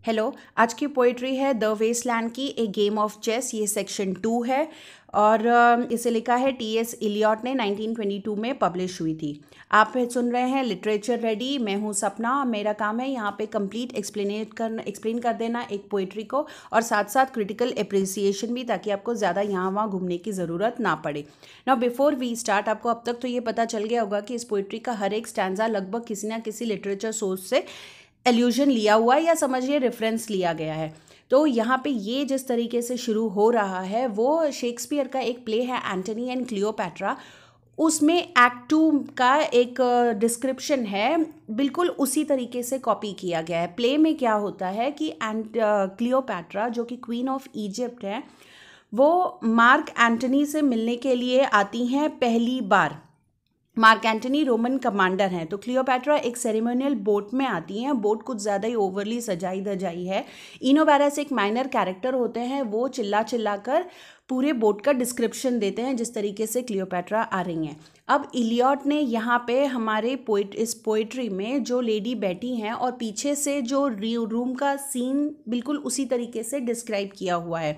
Hello. आज की poetry है द वेस्टलैंड की ए गेम ऑफ चेस। ये सेक्शन 2 है और इसे लिखा है टी.एस. इलियट ने 1922 में पब्लिश हुई थी। आप सुन रहे हैं लिटरेचर रेडी। मैं हूँ सपना। मेरा काम है यहाँ पे कंप्लीट एक्सप्लेन कर देना एक पोइट्री को और साथ साथ क्रिटिकल अप्रिसिएशन भी, ताकि आपको ज़्यादा यहाँ वहाँ घूमने की ज़रूरत ना पड़े। नाउ बिफोर वी स्टार्ट, आपको अब तक तो ये पता चल गया होगा कि इस पोइट्री का हर एक स्टैंजा लगभग किसी ना किसी लिटरेचर सोर्स से एल्यूजन लिया हुआ है या समझिए रेफरेंस लिया गया है। तो यहाँ पे ये जिस तरीके से शुरू हो रहा है वो शेक्सपियर का एक प्ले है एंटनी एंड क्लियोपैट्रा। उसमें एक्ट 2 का एक डिस्क्रिप्शन है, बिल्कुल उसी तरीके से कॉपी किया गया है। प्ले में क्या होता है कि क्लियोपैट्रा जो कि क्वीन ऑफ इजिप्ट है, वो मार्क एंटनी से मिलने के लिए आती हैं पहली बार। मार्क एंटनी रोमन कमांडर हैं, तो क्लियोपैट्रा एक सेरेमोनियल बोट में आती हैं। बोट कुछ ज़्यादा ही ओवरली सजाई धजाई है। इनोवेरस एक माइनर कैरेक्टर होते हैं, वो चिल्ला चिल्ला कर पूरे बोट का डिस्क्रिप्शन देते हैं जिस तरीके से क्लियोपैट्रा आ रही हैं। अब इलियट ने यहाँ पे हमारे इस पोइट्री में जो लेडी बैठी हैं और पीछे से जो रूम का सीन बिल्कुल उसी तरीके से डिस्क्राइब किया हुआ है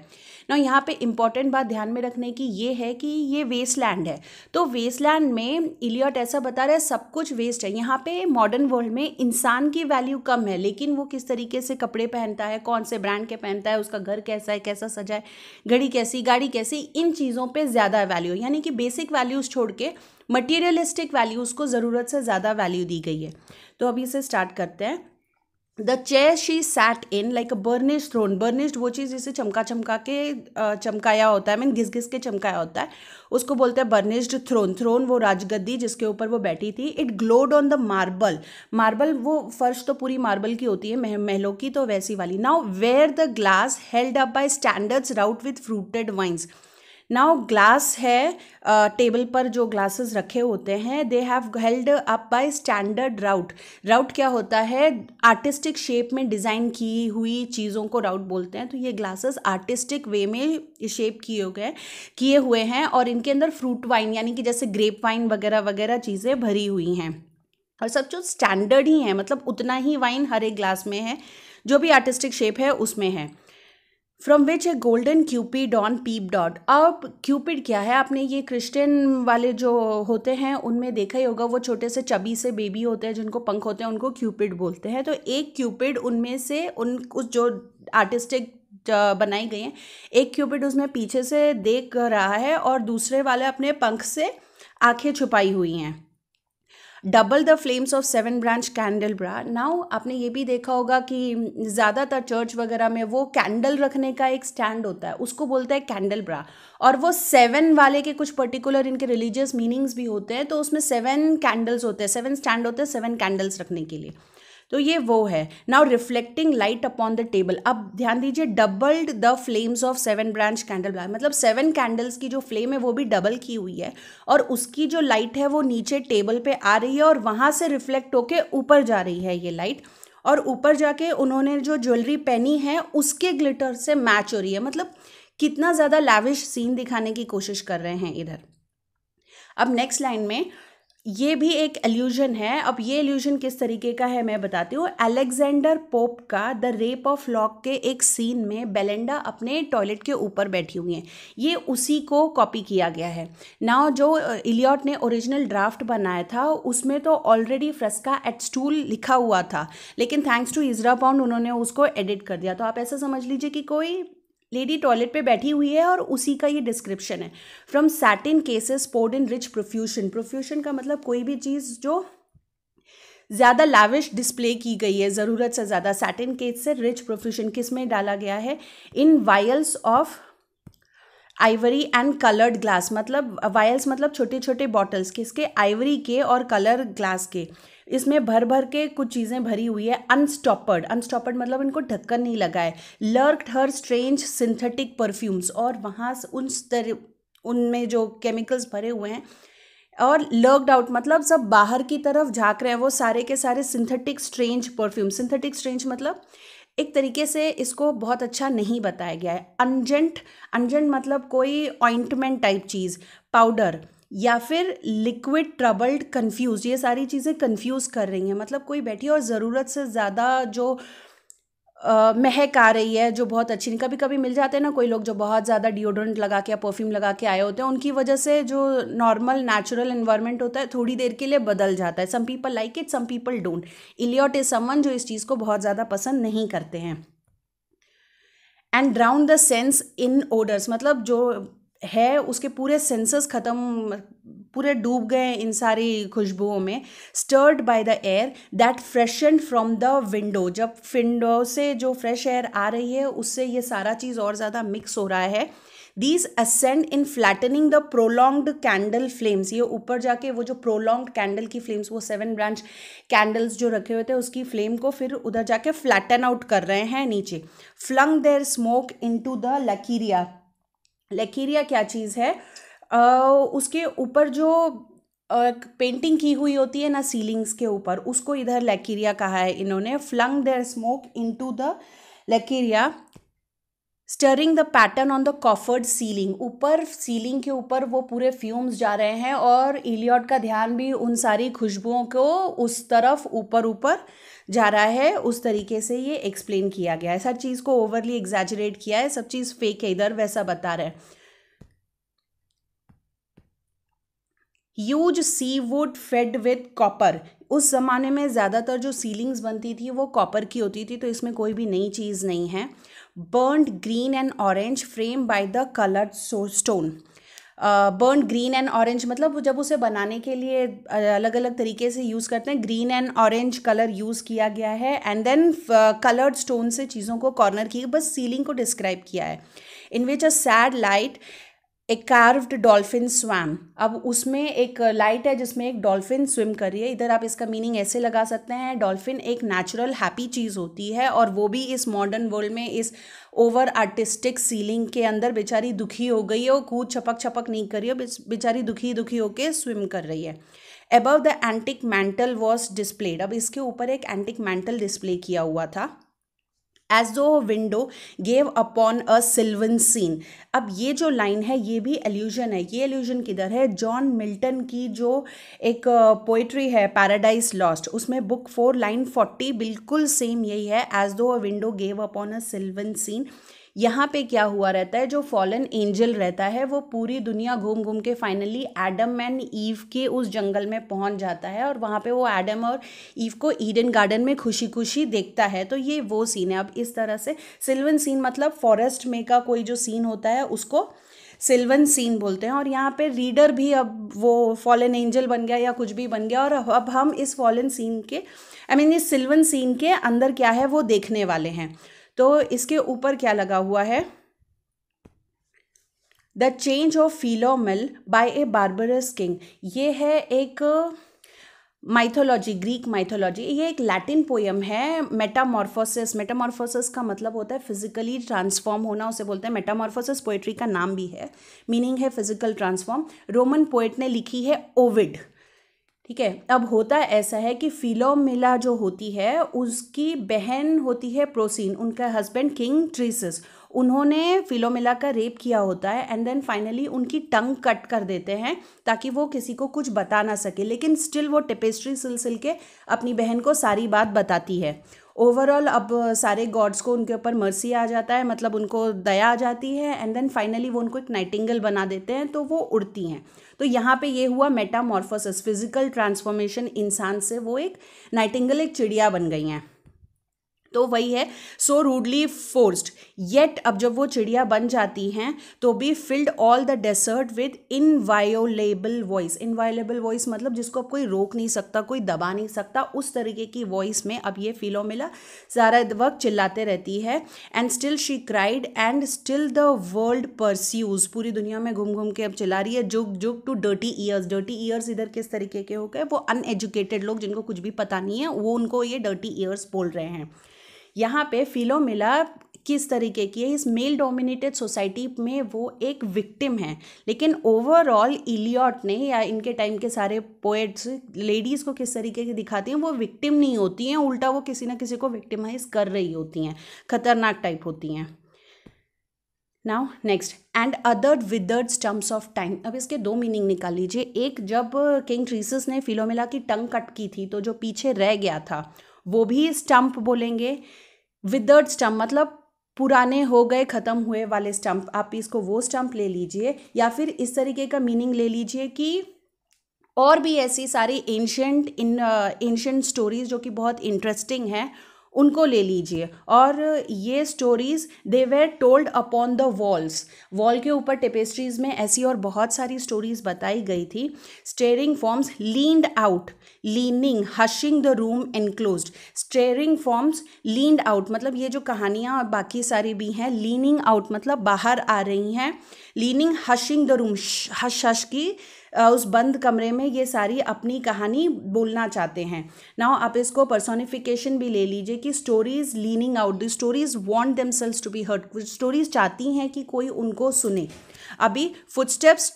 ना। यहाँ पे इम्पॉर्टेंट बात ध्यान में रखने की ये है कि ये वेस्टलैंड है। तो वेस्टलैंड में इलियट ऐसा बता रहा है सब कुछ वेस्ट है। यहाँ पे मॉडर्न वर्ल्ड में इंसान की वैल्यू कम है, लेकिन वो किस तरीके से कपड़े पहनता है, कौन से ब्रांड के पहनता है, उसका घर कैसा है, कैसा सजा है, घड़ी कैसी, गाड़ी कैसी, इन चीज़ों पे ज़्यादा वैल्यू, यानी कि बेसिक वैल्यूज़ छोड़ के मटीरियलिस्टिक वैल्यूज़ को ज़रूरत से ज़्यादा वैल्यू दी गई है। तो अभी से स्टार्ट करते हैं। The chair she sat in like a burnished throne. Burnished वो चीज़ जिसे चमका चमका के चमकाया होता है, मीन घिस घिस के चमकाया होता है, उसको बोलते हैं बर्निश्ड थ्रोन। थ्रोन वो राजगद्दी जिसके ऊपर वो बैठी थी। It glowed on the marble. Marble वो फर्श तो पूरी मार्बल की होती है महलों की, तो वैसी वाली। Now where the glass held up by standards wrought with fruited vines. Now glass है, टेबल पर जो ग्लासेस रखे होते हैं, they have held up by standard wrought. Wrought क्या होता है? आर्टिस्टिक शेप में डिज़ाइन की हुई चीज़ों को राउट बोलते हैं। तो ये ग्लासेस आर्टिस्टिक वे में शेप किए हुए हैं और इनके अंदर फ्रूट वाइन यानी कि जैसे ग्रेप वाइन वगैरह वगैरह चीज़ें भरी हुई हैं और सब जो स्टैंडर्ड ही है, मतलब उतना ही वाइन हर एक ग्लास में है, जो भी आर्टिस्टिक शेप है उसमें है। From which a golden Cupid on peeped out. अब क्यूपिड क्या है? आपने ये क्रिश्चियन वाले जो होते हैं उनमें देखा ही होगा, वो छोटे से चबी से बेबी होते हैं जिनको पंख होते हैं, उनको क्यूपिड बोलते हैं। तो एक क्यूपिड उनमें से उस जो आर्टिस्टिक बनाई गई हैं, एक क्यूपिड उसमें पीछे से देख रहा है और दूसरे वाले अपने पंख से आंखें छुपाई हुई हैं। Double the flames of 7 branched candle bra. Now आपने ये भी देखा होगा कि ज़्यादातर चर्च वगैरह में वो कैंडल रखने का एक स्टैंड होता है, उसको बोलते हैं कैंडल ब्रा। और वो 7 वाले के कुछ पर्टिकुलर इनके रिलीजियस मीनिंग्स भी होते हैं, तो उसमें 7 कैंडल्स होते हैं, 7 स्टैंड होते हैं 7 कैंडल्स रखने के लिए। तो ये वो है। Now reflecting light upon the table. अब ध्यान दीजिए, doubled the flames of 7 branched candelabra, मतलब 7 कैंडल्स की जो फ्लेम है वो भी डबल की हुई है और उसकी जो लाइट है वो नीचे टेबल पे आ रही है और वहाँ से रिफ्लेक्ट होके ऊपर जा रही है ये लाइट, और ऊपर जाके उन्होंने जो ज्वेलरी पहनी है उसके ग्लिटर से मैच हो रही है। मतलब कितना ज़्यादा लैविश सीन दिखाने की कोशिश कर रहे हैं इधर। अब नेक्स्ट लाइन में ये भी एक एल्यूजन है। अब ये एल्यूजन किस तरीके का है मैं बताती हूँ। अलेक्जेंडर पोप का द रेप ऑफ लॉक के एक सीन में बेलेंडा अपने टॉयलेट के ऊपर बैठी हुई हैं, ये उसी को कॉपी किया गया है। नाउ जो इलियट ने ओरिजिनल ड्राफ्ट बनाया था उसमें तो ऑलरेडी फ्रेस्का एट स्टूल लिखा हुआ था, लेकिन थैंक्स टू इजरा पाउंड उन्होंने उसको एडिट कर दिया। तो आप ऐसा समझ लीजिए कि कोई लेडी टॉयलेट पे बैठी हुई है और उसी का ये डिस्क्रिप्शन है। From satin cases poured in rich profusion. Profusion का मतलब कोई भी चीज़ जो ज़्यादा लाविश डिस्प्ले की गई है, ज़रूरत से ज़्यादा। सैटिन केस से रिच प्रोफ्यूशन किस में डाला गया है? In vials of ivory and coloured glass. मतलब वायल्स मतलब छोटे छोटे बॉटल्स, किसके? आइवरी के और कलर ग्लास के। इसमें भर भर के कुछ चीज़ें भरी हुई है। अनस्टॉपर्ड, अनस्टॉपर्ड मतलब इनको ढक्कन नहीं लगा है। लर्क्ड हर स्ट्रेंज सिंथेटिक परफ्यूम्स, और वहाँ उनमें जो केमिकल्स भरे हुए हैं। और लर्क्ड आउट मतलब सब बाहर की तरफ झाँक रहे हैं, वो सारे के सारे synthetic strange perfume. Synthetic strange मतलब एक तरीके से इसको बहुत अच्छा नहीं बताया गया है। अंजेंट, अंजेंट मतलब कोई ऑइंटमेंट टाइप चीज़, पाउडर या फिर लिक्विड, ट्रबल्ड, कंफ्यूज, ये सारी चीज़ें कंफ्यूज कर रही हैं। मतलब कोई बैठी और ज़रूरत से ज़्यादा जो महक आ रही है जो बहुत अच्छी नहीं, कभी कभी मिल जाते हैं ना कोई लोग जो बहुत ज़्यादा डिओड्रेंट लगा के या परफ्यूम लगा के आए होते हैं, उनकी वजह से जो नॉर्मल नेचुरल एनवायरनमेंट होता है थोड़ी देर के लिए बदल जाता है. Some people like it, some people don't. Eliot is someone जो इस चीज़ को बहुत ज़्यादा पसंद नहीं करते हैं. And drown the sense in odours, मतलब जो है उसके पूरे सेंसेस ख़त्म, पूरे डूब गए इन सारी खुशबुओं में. Stirred by the air that freshened from the window, जब विंडो से जो फ्रेश एयर आ रही है उससे ये सारा चीज़ और ज़्यादा मिक्स हो रहा है. These ascend in flattening the prolonged candle flames, ये ऊपर जाके वो जो प्रोलॉन्ग्ड कैंडल की फ्लेम्स, वो 7 ब्रांच कैंडल्स जो रखे हुए थे उसकी फ्लेम को फिर उधर जाके फ्लैटन आउट कर रहे हैं नीचे. Flung their smoke into the laquearia. Laquearia क्या चीज़ है? उसके ऊपर जो पेंटिंग की हुई होती है ना सीलिंग्स के ऊपर, उसको इधर लकीरिया कहा है इन्होंने. Flung their smoke into the laquearia stirring the pattern on the coffered ceiling. ऊपर सीलिंग के ऊपर वो पूरे फ्यूम्स जा रहे हैं और इलियट का ध्यान भी उन सारी खुशबुओं को उस तरफ ऊपर ऊपर जा रहा है. उस तरीके से ये एक्सप्लेन किया गया है. हर चीज़ को ओवरली एग्जैजरेट किया है, सब चीज़ फेक है इधर, वैसा बता रहे हैं. Huge sea wood fed with copper. उस ज़माने में ज़्यादातर जो सीलिंग्स बनती थी वो कॉपर की होती थी, तो इसमें कोई भी नई चीज़ नहीं है. Burned green and orange frame by the coloured stone. Burned green and orange मतलब जब उसे बनाने के लिए अलग अलग तरीके से यूज़ करते हैं, green and orange colour use किया गया है. एंड देन कलर्ड स्टोन से चीज़ों को कॉर्नर की, बस सीलिंग को डिस्क्राइब किया है. In which a sad light a carved dolphin swam. अब उसमें एक लाइट है जिसमें एक डॉल्फिन स्विम कर रही है. इधर आप इसका मीनिंग ऐसे लगा सकते हैं, डॉल्फिन एक नेचुरल हैप्पी चीज़ होती है और वो भी इस मॉडर्न वर्ल्ड में इस ओवर आर्टिस्टिक सीलिंग के अंदर बेचारी दुखी हो गई है. वो कूद छपक छपक नहीं कर रही है, बेचारी दुखी दुखी होकर स्विम कर रही है. Above the antique mantel was displayed. अब इसके ऊपर एक एंटिक मैंटल डिस्प्ले किया हुआ था. As though window gave upon a sylvan scene. अब ये जो लाइन है ये भी एल्यूजन है. ये एल्यूजन किधर है? जॉन मिल्टन की जो एक पोइट्री है पैराडाइज लॉस्ट, उसमें बुक 4 लाइन 40 बिल्कुल सेम यही है. As though a window gave upon a sylvan scene. यहाँ पे क्या हुआ रहता है, जो फॉलन एंजल रहता है वो पूरी दुनिया घूम घूम के फाइनली एडम एंड ईव के उस जंगल में पहुँच जाता है और वहाँ पे वो एडम और ईव को ईडन गार्डन में खुशी खुशी देखता है. तो ये वो सीन है. अब इस तरह से सिल्वन सीन मतलब फॉरेस्ट में का कोई जो सीन होता है उसको सिल्वन सीन बोलते हैं. और यहाँ पे रीडर भी अब वो फॉलन एंजल बन गया या कुछ भी बन गया, और अब हम इस फॉलन सीन के इस सिल्वन सीन के अंदर क्या है वो देखने वाले हैं. तो इसके ऊपर क्या लगा हुआ है? The change of Philomel by the barbarous king. ये है एक माइथोलॉजी, ग्रीक माइथोलॉजी. ये एक लैटिन पोयम है. मेटामॉर्फोसिस, मेटामॉर्फोसिस का मतलब होता है फिजिकली ट्रांसफॉर्म होना, उसे बोलते हैं मेटामॉर्फोसिस. पोएट्री का नाम भी है, मीनिंग है फिजिकल ट्रांसफॉर्म. रोमन पोएट ने लिखी है ओविड. ठीक है. अब होता ऐसा है कि फिलोमिला जो होती है उसकी बहन होती है प्रोसीन, उनका हस्बैंड किंग ट्रीसिस, उन्होंने फिलोमिला का रेप किया होता है. एंड देन फाइनली उनकी टंग कट कर देते हैं ताकि वो किसी को कुछ बता ना सके, लेकिन स्टिल वो टेपेस्ट्री सिल के अपनी बहन को सारी बात बताती है. ओवरऑल अब सारे गॉड्स को उनके ऊपर मर्सी आ जाता है, मतलब उनको दया आ जाती है. एंड देन फाइनली वो उनको एक नाइटिंगेल बना देते हैं तो वो उड़ती हैं. तो यहाँ पे ये हुआ मेटामॉर्फोसिस, फिजिकल ट्रांसफॉर्मेशन. इंसान से वो एक नाइटिंगेल, एक चिड़िया बन गई हैं. तो वही है सो रूडली फोर्स्ड येट. अब जब वो चिड़िया बन जाती हैं तो भी filled all the desert with inviolable voice. Inviolable voice मतलब जिसको अब कोई रोक नहीं सकता, कोई दबा नहीं सकता, उस तरीके की वॉइस में अब ये फिलोमिला सारा वक्त चिल्लाते रहती है. And still she cried and still the world pursues. पूरी दुनिया में घूम घूम के अब चिल्ला रही है. Jug jug to dirty ears. Dirty ears इधर किस तरीके के हो गए? वो अनएजुकेटेड लोग जिनको कुछ भी पता नहीं है, वो उनको ये डर्टी ईयर्स बोल रहे हैं. यहाँ पे फिलोमिला किस तरीके की है? इस मेल डोमिनेटेड सोसाइटी में वो एक विक्टिम है. लेकिन ओवरऑल इलियट ने या इनके टाइम के सारे पोएट्स लेडीज़ को किस तरीके की दिखाती हैं? वो विक्टिम नहीं होती हैं, उल्टा वो किसी ना किसी को विक्टिमाइज कर रही होती हैं, खतरनाक टाइप होती हैं. Now next. And other withered stumps of time. अब इसके 2 मीनिंग निकाल लीजिए. एक, जब किंग ट्रीसिस ने फिलोमिला की टंग कट की थी तो जो पीछे रह गया था वो भी स्टम्प बोलेंगे. विदर्ड स्टम्प मतलब पुराने हो गए ख़त्म हुए वाले स्टम्प, आप इसको वो स्टम्प ले लीजिए, या फिर इस तरीके का मीनिंग ले लीजिए कि और भी ऐसी सारी एंशंट स्टोरीज़ जो कि बहुत इंटरेस्टिंग हैं उनको ले लीजिए। और ये stories they were told upon the walls, wall के ऊपर टेपेस्ट्रीज़ में ऐसी और बहुत सारी स्टोरीज़ बताई गई थी। Staring forms leaned out, leaning, hushing the room enclosed. Staring forms leaned out मतलब ये जो कहानियाँ और बाकी सारी भी हैं, लीनिंग आउट मतलब बाहर आ रही हैं, leaning, hushing the room, hush hush की उस बंद कमरे में ये सारी अपनी कहानी बोलना चाहते हैं। नाउ आप इसको पर्सोनिफिकेशन भी ले लीजिए कि stories leaning out, the stories want themselves to be heard, stories चाहती हैं कि कोई उनको सुने। अभी footsteps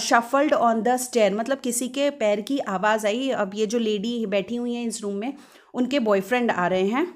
shuffled on the stair मतलब किसी के पैर की आवाज़ आई। अब ये जो लेडी बैठी हुई हैं इस रूम में, उनके बॉयफ्रेंड आ रहे हैं,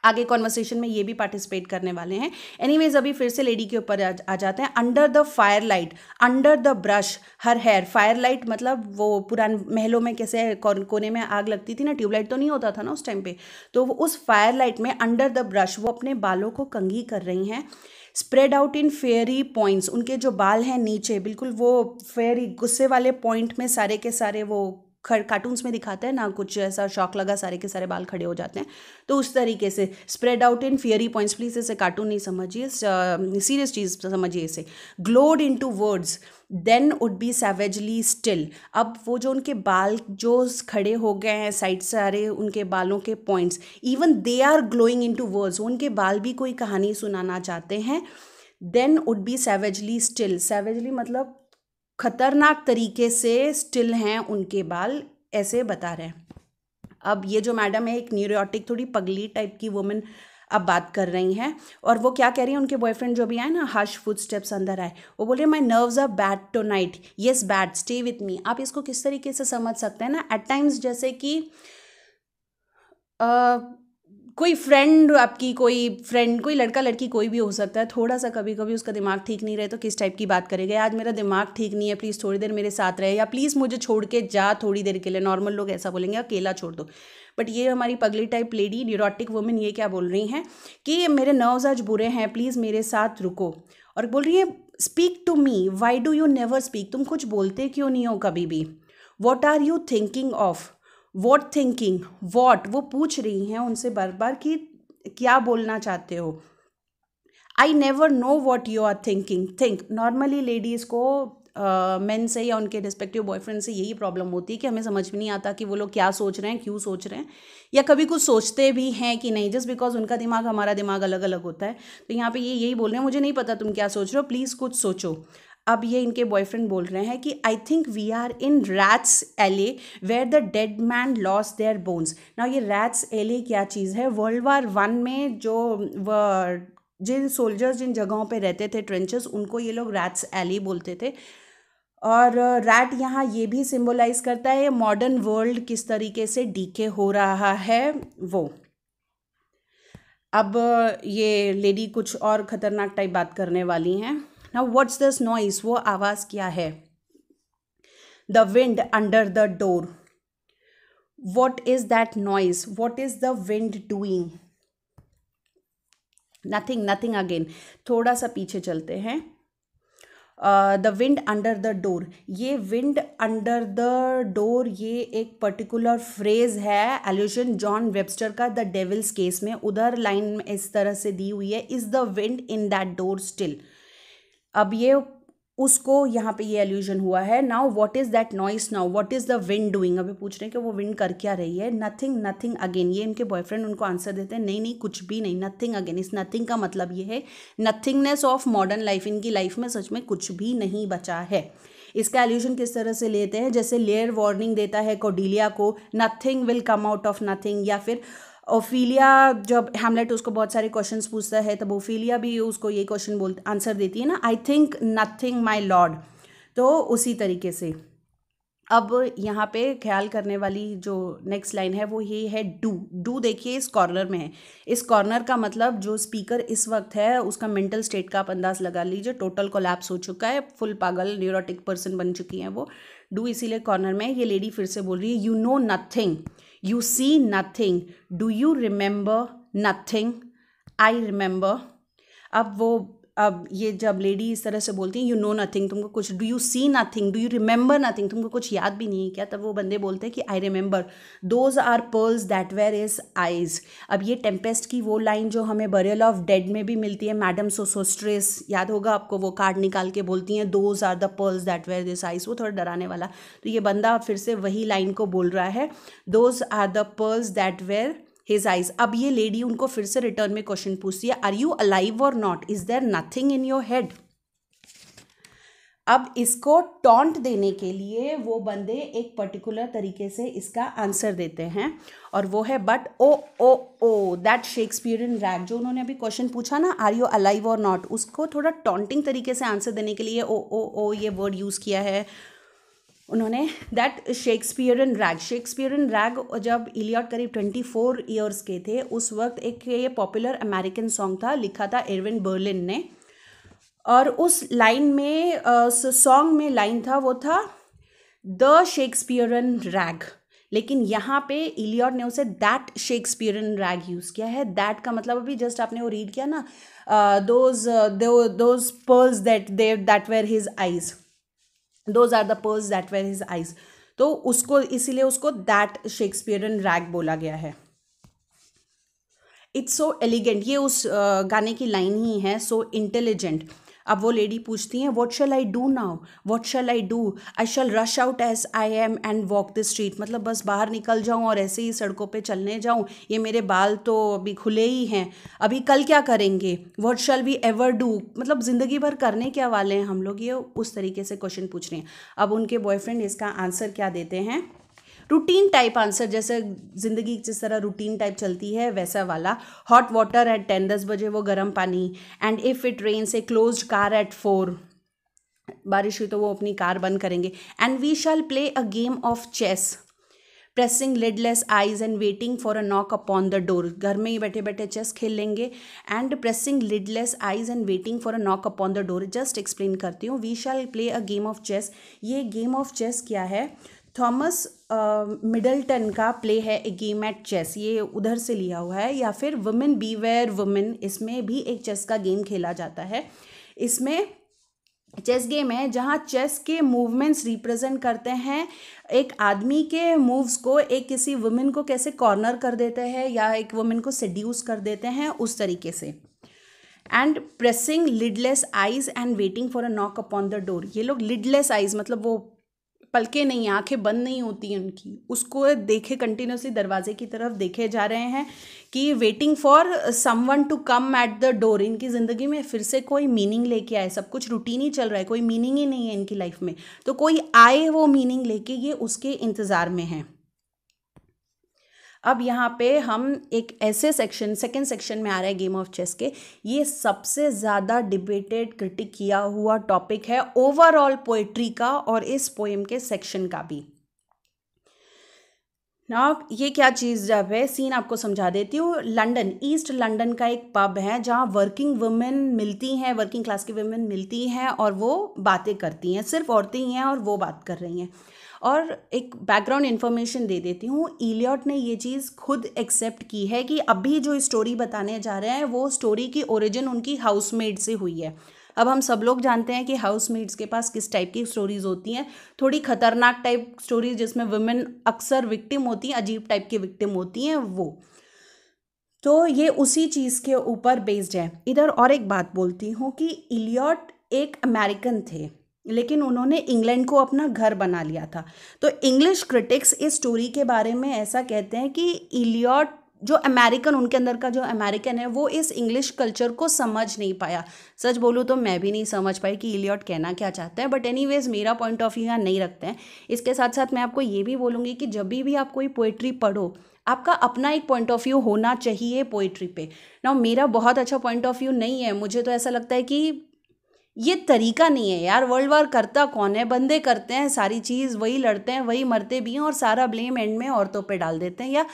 आगे कॉन्वर्सेशन में ये भी पार्टिसिपेट करने वाले हैं। एनीवेज अभी फिर से लेडी के ऊपर आ जाते हैं। Under the firelight, under the brush her hair, firelight मतलब वो पुराने महलों में कैसे कोने में आग लगती थी ना, ट्यूबलाइट तो नहीं होता था ना उस टाइम पे, तो वो उस फायर लाइट में अंडर द ब्रश वो अपने बालों को कंघी कर रही हैं। स्प्रेड आउट इन फेयरी पॉइंट्स, उनके जो बाल हैं नीचे बिल्कुल वो फेयरी गुस्से वाले पॉइंट में सारे के सारे वो कार्टून्स में दिखाते हैं ना, कुछ ऐसा शौक लगा सारे के सारे बाल खड़े हो जाते हैं, तो उस तरीके से spread out in fiery points. Please इसे कार्टून नहीं समझिए, सीरियस चीज़ समझिए इसे। Glowed into words then would be savagely still, अब वो जो उनके बाल जो खड़े हो गए हैं साइड सारे उनके बालों के points, even they are glowing into words, उनके बाल भी कोई कहानी सुनाना चाहते हैं। Then would be savagely still, savagely मतलब खतरनाक तरीके से स्टिल हैं उनके बाल, ऐसे बता रहे हैं। अब ये जो मैडम है एक न्यूरोटिक थोड़ी पगली टाइप की वुमेन अब बात कर रही हैं, और वो क्या कह रही हैं, उनके बॉयफ्रेंड जो भी आए ना, हश फुटस्टेप्स अंदर आए, वो बोल रहे हैं my nerves are bad tonight, yes bad, stay with me. आप इसको किस तरीके से समझ सकते हैं ना, एट टाइम्स जैसे कि कोई फ्रेंड आपकी, कोई लड़का लड़की कोई भी हो सकता है, थोड़ा सा कभी कभी उसका दिमाग ठीक नहीं रहे तो किस टाइप की बात करेगा, आज मेरा दिमाग ठीक नहीं है प्लीज़ थोड़ी देर मेरे साथ रहे, या प्लीज़ मुझे छोड़ के जा थोड़ी देर के लिए, नॉर्मल लोग ऐसा बोलेंगे अकेला छोड़ दो। बट ये हमारी पगली टाइप लेडी न्यूरोटिक वुमेन ये क्या बोल रही हैं कि मेरे नर्व्स आज बुरे हैं, प्लीज़ मेरे साथ रुको। और बोल रही है speak to me, why do you never speak, तुम कुछ बोलते क्यों नहीं हो कभी भी। What are you thinking of, what thinking what, वो पूछ रही हैं उनसे बार बार कि क्या बोलना चाहते हो। I never know what you are thinking, think, normally ladies को मेन से या उनके रिस्पेक्टिव बॉयफ्रेंड से यही प्रॉब्लम होती है कि हमें समझ में नहीं आता कि वो लोग क्या सोच रहे हैं, क्यों सोच रहे हैं, या कभी कुछ सोचते भी हैं कि नहीं, जस्ट बिकॉज उनका दिमाग हमारा दिमाग अलग अलग होता है। तो यहाँ पे ये यही बोल रहे हैं मुझे नहीं पता तुम क्या सोच रहे हो, प्लीज़ कुछ सोचो। अब ये इनके बॉयफ्रेंड बोल रहे हैं कि I think we are in rats' alley where the dead men lost their bones. ना ये रैट्स एले क्या चीज़ है, वर्ल्ड वार 1 में जो जिन सोल्जर्स जिन जगहों पे रहते थे ट्रेंचेस, उनको ये लोग रैट्स एली बोलते थे। और रैट यहाँ ये भी सिंबलाइज करता है मॉडर्न वर्ल्ड किस तरीके से डीके हो रहा है वो। अब ये लेडी कुछ और ख़तरनाक टाइप बात करने वाली हैं। नाउ व्हाट्स दिस नॉइस, वो आवाज़ क्या है। The wind under the door, what is that noise, what is the wind doing. Nothing, nothing again, थोड़ा सा पीछे चलते हैं। The wind under the door, ये विंड अंडर द डोर ये एक पर्टिकुलर फ्रेज है, एल्यूशन जॉन वेबस्टर का द डेविल्स केस में, उधर लाइन इस तरह से दी हुई है, is the wind in that door still. अब ये उसको यहाँ पे ये एल्यूजन हुआ है। Now what is that noise, now what is the wind doing, अभी पूछ रहे हैं कि वो विंड कर क्या रही है। नथिंग, नथिंग अगेन, ये इनके बॉयफ्रेंड उनको आंसर देते हैं नहीं नहीं कुछ भी नहीं, नथिंग अगेन। इस नथिंग का मतलब ये है नथिंगनेस ऑफ मॉडर्न लाइफ, इनकी लाइफ में सच में कुछ भी नहीं बचा है। इसका एल्यूजन किस तरह से लेते हैं, जैसे लेयर वार्निंग देता है कॉर्डेलिया को, nothing will come out of nothing, या फिर ओफिलिया जब हैमलेट उसको बहुत सारे क्वेश्चंस पूछता है तब ओफिलिया भी उसको ये क्वेश्चन आंसर देती है ना, I think nothing my lord, तो उसी तरीके से। अब यहाँ पे ख्याल करने वाली जो नेक्स्ट लाइन है वो ये है डू। डू देखिए इस कॉर्नर में है, इस कॉर्नर का मतलब जो स्पीकर इस वक्त है उसका मेंटल स्टेट का आप अंदाज लगा लीजिए, टोटल कोलैप्स हो चुका है, फुल पागल न्यूरोटिक पर्सन बन चुकी हैं वो। डू इसीलिए कॉर्नर में। ये लेडी फिर से बोल रही है you know nothing, you see nothing, do you remember nothing, I remember. अब ये जब लेडी इस तरह से बोलती हैं यू नो नथिंग, तुमको कुछ, do you see nothing, do you remember nothing, तुमको कुछ याद भी नहीं है क्या, तब वो बंदे बोलते हैं कि I remember, those are pearls that were his eyes. अब ये टेम्पेस्ट की वो लाइन जो हमें बरियल ऑफ डेड में भी मिलती है, मैडम सोसोस्ट्रेस, याद होगा आपको, वो कार्ड निकाल के बोलती हैं those are the pearls that were this eyes, वो थोड़ा डराने वाला। तो ये बंदा फिर से वही लाइन को बोल रहा है, those are the pearls that were his eyes. अब ये लेडी उनको फिर से रिटर्न में क्वेश्चन पूछती है, आर यू अलाइव और not, is there nothing in your head. अब इसको टॉन्ट देने के लिए वो बंदे एक पर्टिकुलर तरीके से इसका आंसर देते हैं, और वो है but O O O that Shakespearian rag. जो उन्होंने अभी क्वेश्चन पूछा ना, आर यू अलाइव और नॉट, उसको थोड़ा टॉन्टिंग तरीके से आंसर देने के लिए ओ ओ ओ ये वर्ड यूज़ किया है उन्होंने, that Shakespearian rag. Shakespearean rag जब इलियट करीब 24 ईयर्स के थे उस वक्त एक ये पॉपुलर अमेरिकन सॉन्ग था, लिखा था एरविन बर्लिन ने, और उस लाइन में सॉन्ग में लाइन था वो था द शेक्सपियरियन रैग, लेकिन यहाँ पे इलियट ने उसे दैट शेक्सपियरियन रैग यूज़ किया है। दैट का मतलब अभी जस्ट आपने वो रीड किया ना, those pearls that were his eyes, those are the pearls that were his eyes, तो उसको इसीलिए उसको दैट शेक्सपियरियन रैग बोला गया है। इट्स सो एलिगेंट, ये उस गाने की लाइन ही है, सो इंटेलिजेंट। अब वो लेडी पूछती हैं what shall I do now, what shall I do, I shall rush out as I am and walk the street, मतलब बस बाहर निकल जाऊं और ऐसे ही सड़कों पे चलने जाऊं, ये मेरे बाल तो अभी खुले ही हैं, अभी कल क्या करेंगे, what shall we ever do, मतलब ज़िंदगी भर करने क्या वाले हैं हम लोग, ये उस तरीके से क्वेश्चन पूछ रहे हैं। अब उनके बॉयफ्रेंड इसका आंसर क्या देते हैं, रूटीन टाइप आंसर, जैसे ज़िंदगी जिस तरह रूटीन टाइप चलती है वैसा वाला, हॉट वाटर एट 10, 10 बजे वो गर्म पानी, and if it rains a closed car at 4, बारिश हुई तो वो अपनी कार बंद करेंगे, and we shall play a game of chess, pressing lidless eyes and waiting for a knock upon the door, घर में ही बैठे बैठे चेस खेल लेंगे, and pressing lidless eyes and waiting for a knock upon the door. Just explain करती हूँ, we shall play a game of chess, ये गेम ऑफ चेस क्या है, थॉमस मिडल्टन का प्ले है ए गेम एट चेस, ये उधर से लिया हुआ है, या फिर वुमेन बीवेयर वुमेन, इसमें भी एक चेस का गेम खेला जाता है। इसमें चेस गेम है जहाँ चेस के मूवमेंट्स रिप्रेजेंट करते हैं एक आदमी के मूव्स को, एक किसी वुमेन को कैसे कॉर्नर कर देते हैं या एक वुमेन को सेड्यूस कर देते हैं, उस तरीके से। And pressing lidless eyes and waiting for a knock upon the door, ये लोग लिडलेस आइज मतलब वो पलके नहीं, आंखें बंद नहीं होती हैं उनकी, उसको देखे कंटिन्यूसली दरवाजे की तरफ देखे जा रहे हैं कि waiting for someone to come at the door, इनकी ज़िंदगी में फिर से कोई मीनिंग लेके आए, सब कुछ रूटीन ही चल रहा है, कोई मीनिंग ही नहीं है इनकी लाइफ में, तो कोई आए वो मीनिंग लेके, ये उसके इंतज़ार में है। अब यहाँ पे हम एक ऐसे सेक्शन, सेकेंड सेक्शन में आ रहा है गेम ऑफ चेस के, ये सबसे ज़्यादा डिबेटेड क्रिटिक किया हुआ टॉपिक है ओवरऑल पोएट्री का और इस पोएम के सेक्शन का भी। ना ये क्या चीज़ जब है, सीन आपको समझा देती हूँ। लंदन, ईस्ट लंदन का एक पब है जहाँ वर्किंग वुमेन मिलती हैं, वर्किंग क्लास की वुमेन मिलती हैं और वो बातें करती हैं, सिर्फ औरतें ही हैं और वो बात कर रही हैं। और एक बैकग्राउंड इन्फॉर्मेशन दे देती हूँ, इलियट ने ये चीज़ खुद एक्सेप्ट की है कि अभी जो स्टोरी बताने जा रहे हैं वो स्टोरी की ओरिजिन उनकी हाउसमेड से हुई है। अब हम सब लोग जानते हैं कि हाउसमेड्स के पास किस टाइप की स्टोरीज होती हैं, थोड़ी खतरनाक टाइप स्टोरीज जिसमें वुमेन अक्सर विक्टिम होती हैं, अजीब टाइप की विक्टिम होती हैं वो, तो ये उसी चीज़ के ऊपर बेस्ड है। इधर और एक बात बोलती हूँ कि इलियट एक अमेरिकन थे लेकिन उन्होंने इंग्लैंड को अपना घर बना लिया था, तो इंग्लिश क्रिटिक्स इस स्टोरी के बारे में ऐसा कहते हैं कि इलियट जो अमेरिकन, उनके अंदर का जो अमेरिकन है वो इस इंग्लिश कल्चर को समझ नहीं पाया। सच बोलूँ तो मैं भी नहीं समझ पाई कि इलियट कहना क्या चाहते हैं, बट एनीवेज मेरा पॉइंट ऑफ व्यू यहाँ नहीं रखते हैं। इसके साथ साथ मैं आपको ये भी बोलूँगी कि जब भी आप कोई पोइट्री पढ़ो, आपका अपना एक पॉइंट ऑफ व्यू होना चाहिए पोइट्री पे ना। मेरा बहुत अच्छा पॉइंट ऑफ व्यू नहीं है, मुझे तो ऐसा लगता है कि ये तरीका नहीं है यार, वर्ल्ड वार करता कौन है, बंदे करते हैं सारी चीज़, वही लड़ते हैं, वही मरते भी हैं और सारा ब्लेम एंड में औरतों पे डाल देते हैं, या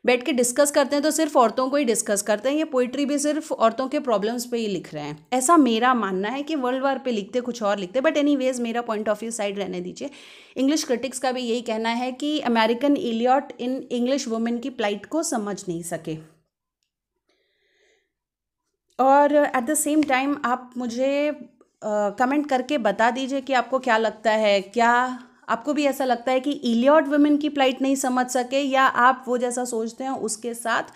बैठ के डिस्कस करते हैं तो सिर्फ औरतों को ही डिस्कस करते हैं, ये पोइट्री भी सिर्फ औरतों के प्रॉब्लम्स पे ही लिख रहे हैं। ऐसा मेरा मानना है कि वर्ल्ड वार पे लिखते कुछ और लिखते, बट एनीवेज मेरा पॉइंट ऑफ व्यू साइड रहने दीजिए। इंग्लिश क्रिटिक्स का भी यही कहना है कि American Eliot in English women की प्लाइट को समझ नहीं सके। और एट द सेम टाइम आप मुझे कमेंट करके बता दीजिए कि आपको क्या लगता है, क्या आपको भी ऐसा लगता है कि इलियट वुमेन की प्लाइट नहीं समझ सके, या आप वो जैसा सोचते हैं उसके साथ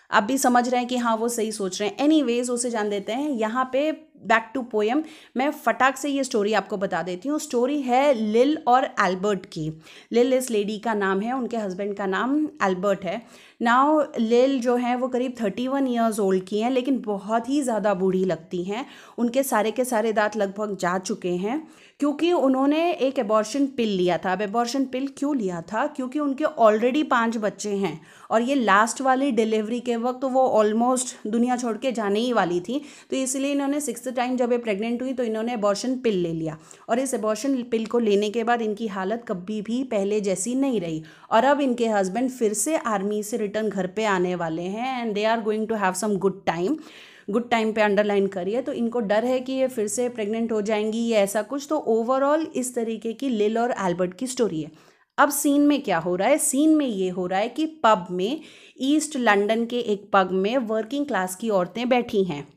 आप भी समझ रहे हैं कि हाँ वो सही सोच रहे हैं। एनीवेज उसे जान देते हैं। यहाँ पे बैक टू पोएम, मैं फटाक से ये स्टोरी आपको बता देती हूँ। स्टोरी है लिल और एल्बर्ट की। लिल इस लेडी का नाम है, उनके हस्बैंड का नाम एल्बर्ट है। नाउ लिल जो है वो करीब 31 ईयर्स ओल्ड की हैं, लेकिन बहुत ही ज़्यादा बूढ़ी लगती हैं। उनके सारे के सारे दांत लगभग जा चुके हैं, क्योंकि उन्होंने एक एबॉर्शन पिल लिया था। अब एबॉर्शन पिल क्यों लिया था? क्योंकि उनके ऑलरेडी 5 बच्चे हैं, और ये लास्ट वाली डिलीवरी के वक्त तो वो ऑलमोस्ट दुनिया छोड़ के जाने ही वाली थी। तो इसलिए इन्होंने 6th टाइम जब ये प्रेग्नेंट हुई तो इन्होंने एबॉर्शन पिल ले लिया, और इस एबॉर्शन पिल को लेने के बाद इनकी हालत कभी भी पहले जैसी नहीं रही। और अब इनके हस्बैंड फिर से आर्मी से रिटर्न घर पे आने वाले हैं, and they are going to have some good time. Good time पे अंडरलाइन करिए। तो इनको डर है कि ये फिर से प्रेग्नेंट हो जाएंगी या ऐसा कुछ। तो ओवरऑल इस तरीके की लिल और एल्बर्ट की स्टोरी है। अब सीन में क्या हो रहा है? सीन में ये हो रहा है कि पब में, ईस्ट लंदन के एक पब में वर्किंग क्लास की औरतें बैठी हैं।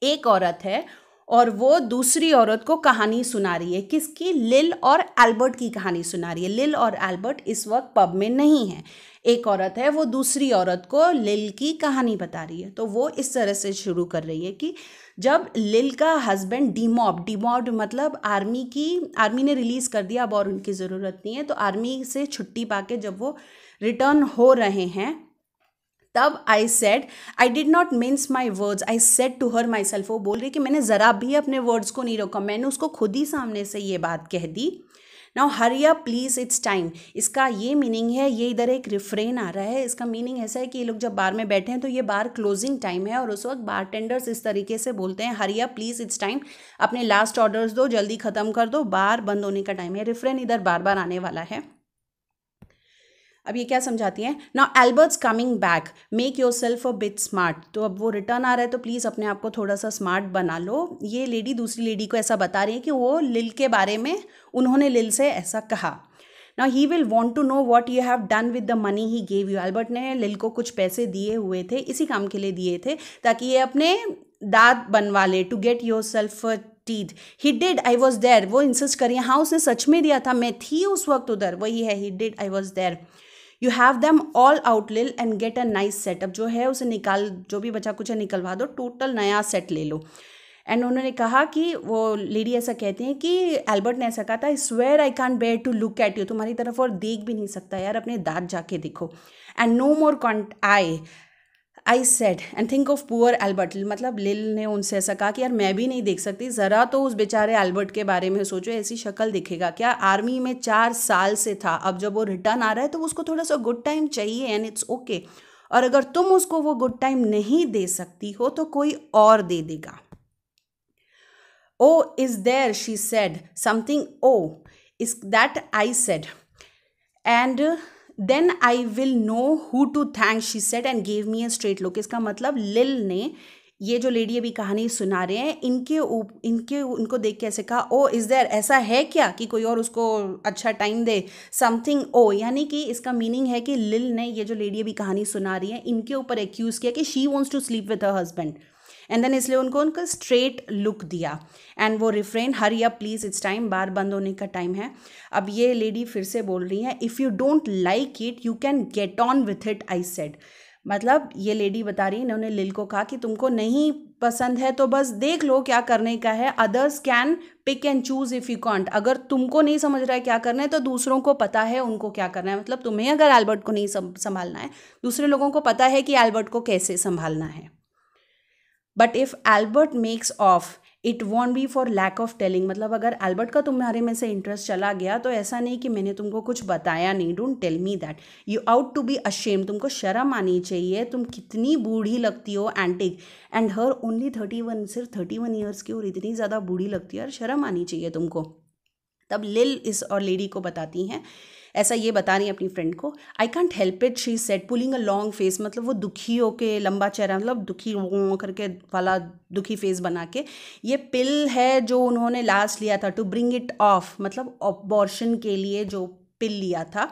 एक औरत है और वो दूसरी औरत को कहानी सुना रही है। किसकी? लिल और एल्बर्ट की कहानी सुना रही है। लिल और एल्बर्ट इस वक्त पब में नहीं है। एक औरत है, वो दूसरी औरत को लिल की कहानी बता रही है। तो वो इस तरह से शुरू कर रही है कि जब लिल का हस्बैंड डिमॉब्ड मतलब आर्मी ने रिलीज़ कर दिया, अब और उनकी ज़रूरत नहीं है। तो आर्मी से छुट्टी पाके जब वो रिटर्न हो रहे हैं, तब I did not means my words, I said to her myself. वो बोल रही कि मैंने ज़रा भी अपने वर्ड्स को नहीं रोका, मैंने उसको खुद ही सामने से ये बात कह दी। Now hurry up please, it's time. इसका ये मीनिंग है, ये इधर एक रिफ्रेन आ रहा है। इसका मीनिंग ऐसा है कि ये लोग जब बार में बैठे हैं तो ये बार क्लोजिंग टाइम है, और उस वक्त बार टेंडर्स इस तरीके से बोलते हैं, हरी अप प्लीज़ इट्स टाइम, अपने लास्ट ऑर्डर्स दो, जल्दी ख़त्म कर दो, बार बंद होने का टाइम है। रिफ्रेन इधर बार बार आने वाला है। अब ये क्या समझाती हैं? Now Albert's coming back, make your self a bit smart. तो अब वो रिटर्न आ रहा है तो प्लीज़ अपने आप को थोड़ा सा स्मार्ट बना लो। ये लेडी दूसरी लेडी को ऐसा बता रही है कि वो लिल के बारे में, उन्होंने लिल से ऐसा कहा। Now he will want to know what you have done with the money he gave you. Albert ने लिल को कुछ पैसे दिए हुए थे, इसी काम के लिए दिए थे ताकि ये अपने दांत बनवा ले, to get yourself teeth. He did, I was there. वो इंसिस्ट करिए, हाँ उसने सच में दिया था, मैं थी उस वक्त उधर। वही है, he did, I was there. You have them all out Lil and get a nice set. अब जो है उसे निकाल, जो भी बचा कुछ है निकलवा दो, टोटल नया सेट ले लो। एंड उन्होंने कहा कि, वो लेडी ऐसा कहती हैं कि एल्बर्ट ने ऐसा कहा था, I swear I can't bear to look at you, तुम्हारी तरफ और देख भी नहीं सकता यार, अपने दांत जाके देखो। And no more can't I said and think of poor Albert. मतलब लिल ने उनसे ऐसा कहा कि यार मैं भी नहीं देख सकती, ज़रा तो उस बेचारे एल्बर्ट के बारे में सोचो, ऐसी शक्ल दिखेगा क्या? आर्मी में 4 साल से था, अब जब वो रिटर्न आ रहा है तो उसको थोड़ा सा गुड टाइम चाहिए, एंड इट्स ओके। और अगर तुम उसको वो गुड टाइम नहीं दे सकती हो तो कोई और दे देगा। Oh, is there, she said. Something, oh, is that I said. And then I will know who to thank, she said and gave me a straight look. इसका मतलब लिल ने, ये जो लेडी अभी कहानी सुना रहे हैं, उनको देख के ऐसे कहा, ओ इज़ देयर, ऐसा है क्या कि कोई और उसको अच्छा टाइम दे। समथिंग, ओ, यानी कि इसका मीनिंग है कि लिल ने, ये जो लेडी अभी कहानी सुना रही है, इनके ऊपर एक्यूज़ किया कि she wants to sleep with her husband, and then इसलिए उनका स्ट्रेट लुक दिया। एंड वो refrain, hurry up please it's time, bar बंद होने का टाइम है। अब ये लेडी फिर से बोल रही है, if you don't like it you can get on with it, I said. मतलब ये लेडी बता रही है, इन्होंने लिल को कहा कि तुमको नहीं पसंद है तो बस देख लो क्या करने का है, others can pick and choose if you can't. अगर तुमको नहीं समझ रहा है क्या करना है तो दूसरों को पता है उनको क्या करना है। मतलब तुम्हें अगर एल्बर्ट को नहीं संभालना है, दूसरे लोगों को पता है कि एल्बर्ट को कैसे संभालना है। But if Albert makes off it won't be for lack of telling. मतलब अगर एल्बर्ट का तुम्हारे में से इंटरेस्ट चला गया तो ऐसा नहीं कि मैंने तुमको कुछ बताया नहीं, don't tell me that, you ought to be ashamed, तुमको शर्म आनी चाहिए, तुम कितनी बूढ़ी लगती हो, एंटिक। एंड हर ओनली 31, सिर्फ 31 ईयर्स की, और इतनी ज़्यादा बूढ़ी लगती है यार, शर्म आनी चाहिए तुमको। तब लिल इस और लेडी को बताती हैं, ऐसा ये बता रही है अपनी फ्रेंड को, I can't help it, she said pulling a long face. मतलब वो दुखी होके, लंबा चेहरा, मतलब दुखी करके वाला दुखी फेस बना के, ये पिल है जो उन्होंने लास्ट लिया था, टू ब्रिंग इट ऑफ, मतलब अबॉर्शन के लिए जो पिल लिया था।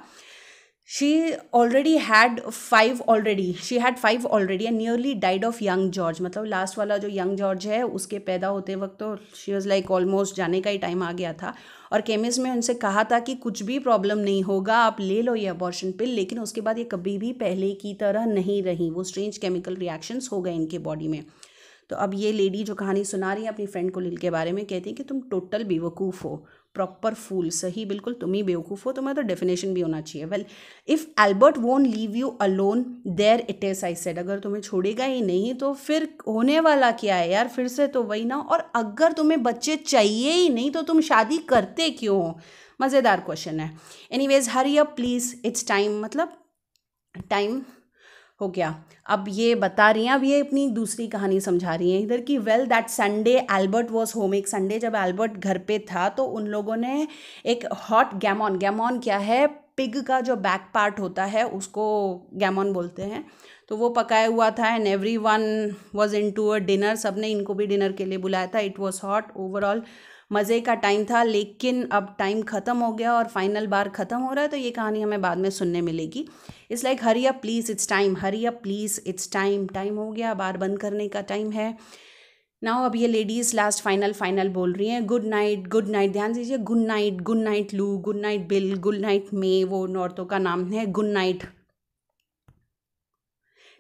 She already had five already, she had five already and nearly died of young George. मतलब लास्ट वाला जो यंग जॉर्ज है उसके पैदा होते वक्त तो शी वॉज लाइक ऑलमोस्ट जाने का ही टाइम आ गया था। और केमिस्ट में उनसे कहा था कि कुछ भी प्रॉब्लम नहीं होगा, आप ले लो ये अबॉर्शन पिल, लेकिन उसके बाद ये कभी भी पहले की तरह नहीं रही, वो स्ट्रेंज केमिकल रिएक्शंस हो गए इनके बॉडी में। तो अब ये लेडी जो कहानी सुना रही है अपनी फ्रेंड कोलिल के बारे में, कहती है कि तुम टोटल बेवकूफ़ हो, प्रॉपर फूल, सही बिल्कुल तुम ही बेवकूफ़ हो, तुम्हें तो डेफिनेशन भी होना चाहिए। Well if Albert won't leave you alone there it is, I said, अगर तुम्हें छोड़ेगा ही नहीं तो फिर होने वाला क्या है यार, फिर से तो वही ना। और अगर तुम्हें बच्चे चाहिए ही नहीं तो तुम शादी करते क्यों हो? मज़ेदार क्वेश्चन है। Anyways Hari up please, it's time, मतलब टाइम हो गया। अब ये बता रही हैं, अब ये अपनी दूसरी कहानी समझा रही हैं इधर की। Well that Sunday Albert was home, एक संडे जब एल्बर्ट घर पे था तो उन लोगों ने एक हॉट गैमॉन, गैमॉन क्या है, पिग का जो बैक पार्ट होता है उसको गैमॉन बोलते हैं, तो वो पकाया हुआ था। And everyone was in to a dinner, सब ने इनको भी डिनर के लिए बुलाया था। इट वॉज हॉट, ओवरऑल मज़े का टाइम था। लेकिन अब टाइम ख़त्म हो गया और फाइनल बार ख़त्म हो रहा है, तो ये कहानी हमें बाद में सुनने मिलेगी। It's like Hari up please it's time, Hari up please it's time, time हो गया, बार बंद करने का टाइम है। नाउ अब ये लेडीज़ लास्ट फाइनल बोल रही हैं, गुड नाइट, ध्यान दीजिए, good night Lou, good night Bill, good night May, वो औरतों का नाम है, good night,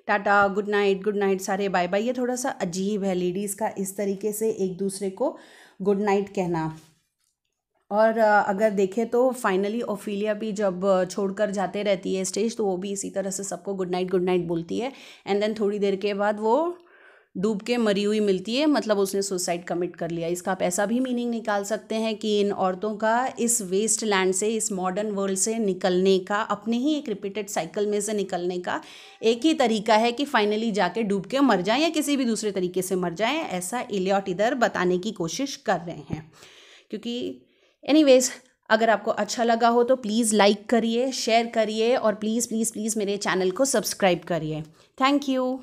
ta ta, good night सारे, बाय बाय। ये थोड़ा सा अजीब है लेडीज़ का इस तरीके से एक दूसरे को गुड नाइट कहना। और अगर देखें तो फाइनली ओफिलिया भी जब छोड़कर जाते रहती है स्टेज, तो वो भी इसी तरह से सबको गुड नाइट बोलती है। एंड देन थोड़ी देर के बाद वो डूब के मरी हुई मिलती है, मतलब उसने सुसाइड कमिट कर लिया। इसका आप ऐसा भी मीनिंग निकाल सकते हैं कि इन औरतों का इस वेस्ट लैंड से, इस मॉडर्न वर्ल्ड से निकलने का, अपने ही एक रिपीटेड साइकिल में से निकलने का एक ही तरीका है कि फाइनली जाके डूब के मर जाएं या किसी भी दूसरे तरीके से मर जाएं, ऐसा इलियट इधर बताने की कोशिश कर रहे हैं। क्योंकि एनीवेज अगर आपको अच्छा लगा हो तो प्लीज़ लाइक करिए, शेयर करिए और प्लीज़ प्लीज़ प्लीज़ मेरे चैनल को सब्सक्राइब करिए। Thank you.